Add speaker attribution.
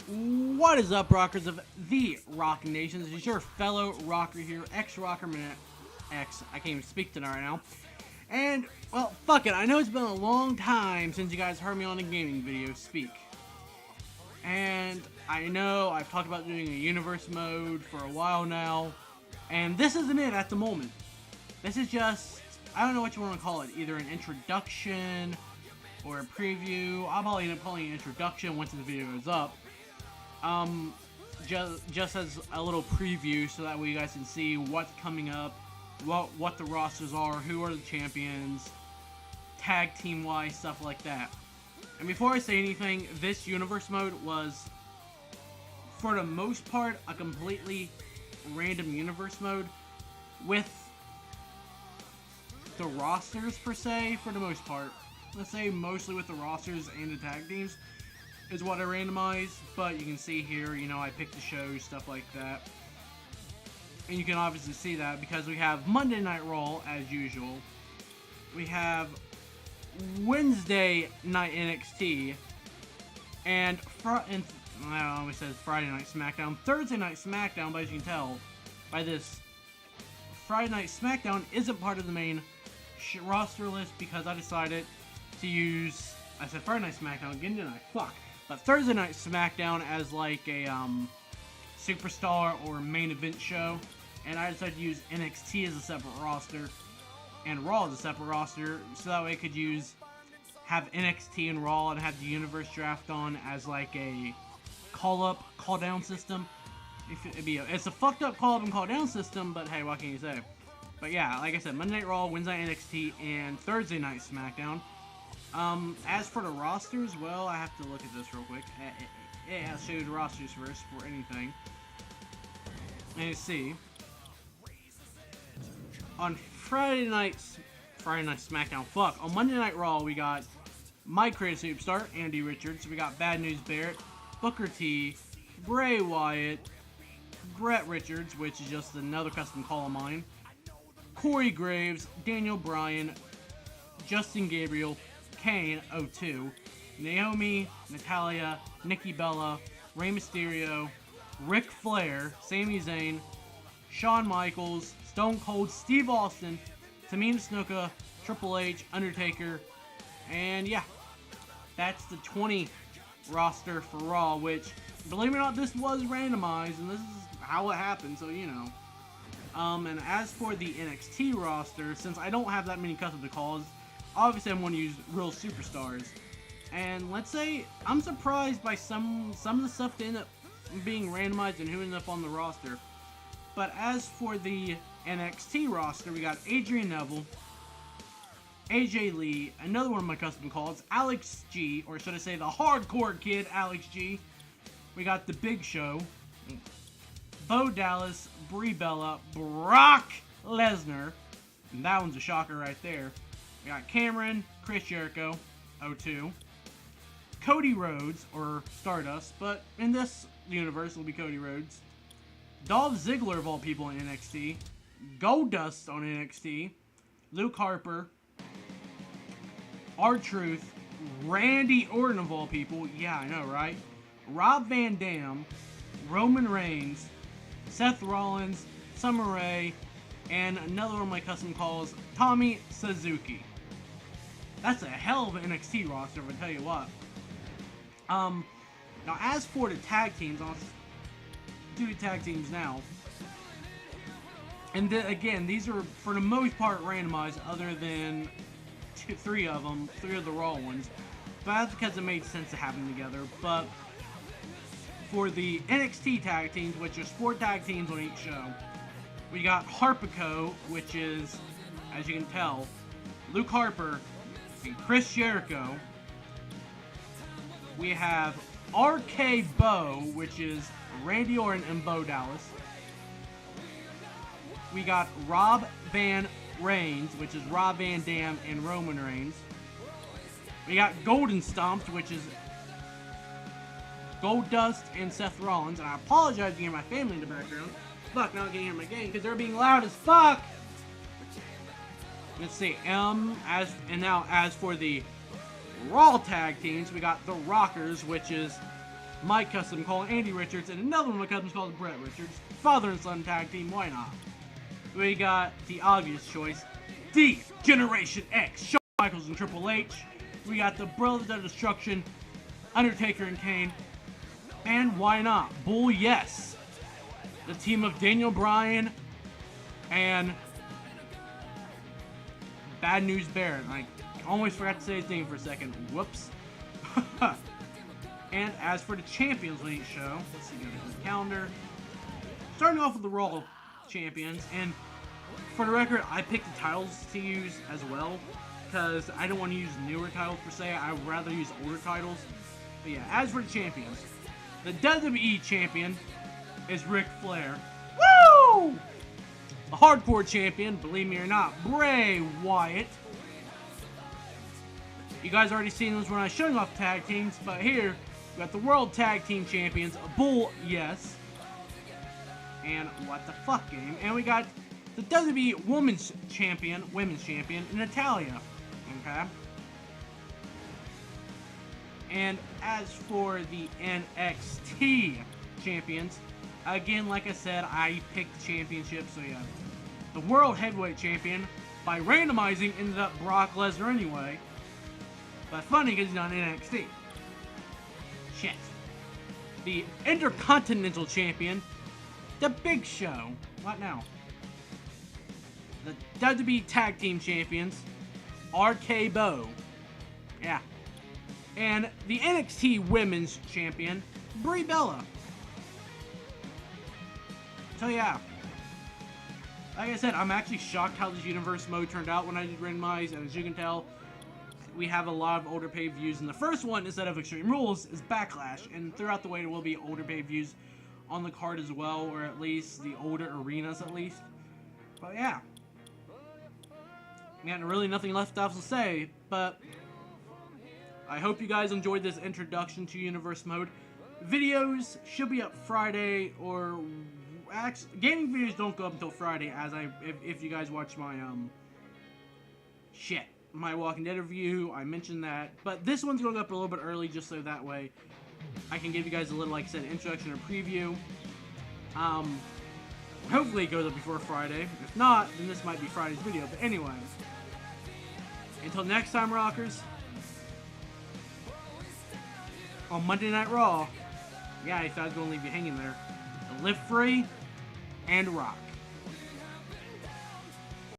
Speaker 1: What is up, rockers of the Rock Nation? This is your fellow rocker here, ex-rockerman X. I can't even speak to that right now. And, well, fuck it. I know it's been a long time since you guys heard me on a gaming video speak. And I know I've talked about doing a universe mode for a while now. And this isn't it at the moment. This is just, I don't know what you want to call it. Either an introduction or a preview. I'll probably end up calling it an introduction once the video goes up. Just as a little preview so that way you guys can see what's coming up, what the rosters are, who are the champions, tag team wise, stuff like that. And before I say anything, this universe mode was, for the most part, a completely random universe mode with the rosters per se, for the most part. Let's say mostly with the rosters and the tag teams is what I randomized, but you can see here, you know, I picked the shows, stuff like that. And you can obviously see that because we have Monday Night Raw as usual. We have Wednesday Night NXT, and I don't know, it says Friday Night SmackDown. Thursday Night SmackDown, but as you can tell by this, Friday Night SmackDown isn't part of the main roster list because I decided to use, I said Friday Night SmackDown again, didn't I? Fuck. But Thursday Night SmackDown as like a superstar or main event show, and I decided to use NXT as a separate roster and Raw as a separate roster, so that way I could have NXT and Raw and have the Universe Draft on as like a call-up, call-down system. It's a fucked up call-up and call-down system, but hey, what can you say? But yeah, like I said, Monday Night Raw, Wednesday Night NXT, and Thursday Night SmackDown. As for the rosters, well, I have to look at this real quick. I'll show you the rosters first for anything. And you see, on Friday Night SmackDown, on Monday Night Raw, we got My Creative Superstar, Andy Richards. We got Bad News Barrett, Booker T, Bray Wyatt, Brett Richards, which is just another custom call of mine, Corey Graves, Daniel Bryan, Justin Gabriel, Kane, 02, Naomi, Natalia, Nikki Bella, Rey Mysterio, Ric Flair, Sami Zayn, Shawn Michaels, Stone Cold Steve Austin, Tamina Snuka, Triple H, Undertaker, and yeah, that's the 20 roster for Raw, which, believe it or not, this was randomized, and this is how it happened, so you know. And as for the NXT roster, since I don't have that many custom calls, obviously I'm going to use real superstars. And let's say, I'm surprised by some of the stuff that ended up being randomized and who ended up on the roster. But as for the NXT roster, we got Adrian Neville, AJ Lee, another one of my custom calls, Alex G, or should I say the hardcore kid, Alex G. We got The Big Show, Bo Dallas, Brie Bella, Brock Lesnar, and that one's a shocker right there. We got Cameron, Chris Jericho, 02, Cody Rhodes, or Stardust, but in this universe it'll be Cody Rhodes, Dolph Ziggler of all people in NXT, Goldust on NXT, Luke Harper, R-Truth, Randy Orton of all people, yeah I know right, Rob Van Dam, Roman Reigns, Seth Rollins, Summer Rae, and another one of my custom calls, Tommy Suzuki. That's a hell of an NXT roster, if I tell you what. Now as for the tag teams, I'll do the tag teams now. And again, these are for the most part randomized, other than three of the Raw ones. But that's because it made sense to have them together. But for the NXT tag teams, which is 4 tag teams on each show, we got Harpico, which is, as you can tell, Luke Harper and Chris Jericho. We have RK Bo, which is Randy Orton and Bo Dallas. We got Rob Van Reigns, which is Rob Van Dam and Roman Reigns. We got Golden Stomped, which is Goldust and Seth Rollins. And I apologize to hear my family in the background. Fuck, now I can hear my game because they're being loud as fuck. Let's see. As for the Raw tag teams, we got the Rockers, which is my custom called Andy Richards, and another one of my customs called Brett Richards. Father and son tag team, why not? We got the obvious choice, the Generation X, Shawn Michaels and Triple H. We got the Brothers of Destruction, Undertaker and Kane. And why not? Bull Yes. The team of Daniel Bryan and Bad News Barrett. I almost forgot to say his name for a second. Whoops. And as for the Champions League show, let's see, go to the calendar. Starting off with the Raw Champions, and for the record, I picked the titles to use as well, because I don't want to use newer titles per se. I would rather use older titles. But yeah, as for the champions, the WWE champion is Ric Flair. Woo! The hardcore champion, believe me or not, Bray Wyatt. You guys already seen this when I was showing off tag teams, but here we got the World Tag Team Champions, Bull Yes, and What the Fuck Game, and we got the WWE Women's Champion, Natalya. Okay. And as for the NXT champions, again, like I said, I picked the championship, so yeah. The World Heavyweight Champion, by randomizing, ended up Brock Lesnar anyway. But funny because he's on NXT. Shit. The Intercontinental Champion, The Big Show. What now? The WWE Tag Team Champions, RK-Bro. Yeah. And the NXT Women's Champion, Brie Bella. So yeah. Like I said, I'm actually shocked how this universe mode turned out when I did randomize, and as you can tell, we have a lot of older pay-per-views, and the first one, instead of Extreme Rules, is Backlash, and throughout the way there will be older pay-per-views on the card as well, or at least the older arenas at least. But yeah. Got really nothing left else to say, but I hope you guys enjoyed this introduction to Universe Mode. Videos should be up Friday, or actually, gaming videos don't go up until Friday, as if you guys watch my my Walking Dead review, I mentioned that. But this one's going up a little bit early, just so that way I can give you guys a little, like I said, introduction or preview. Hopefully it goes up before Friday. If not, then this might be Friday's video. But anyway, until next time, rockers. On Monday Night Raw, yeah, I thought I was going to leave you hanging there. Live free and rock.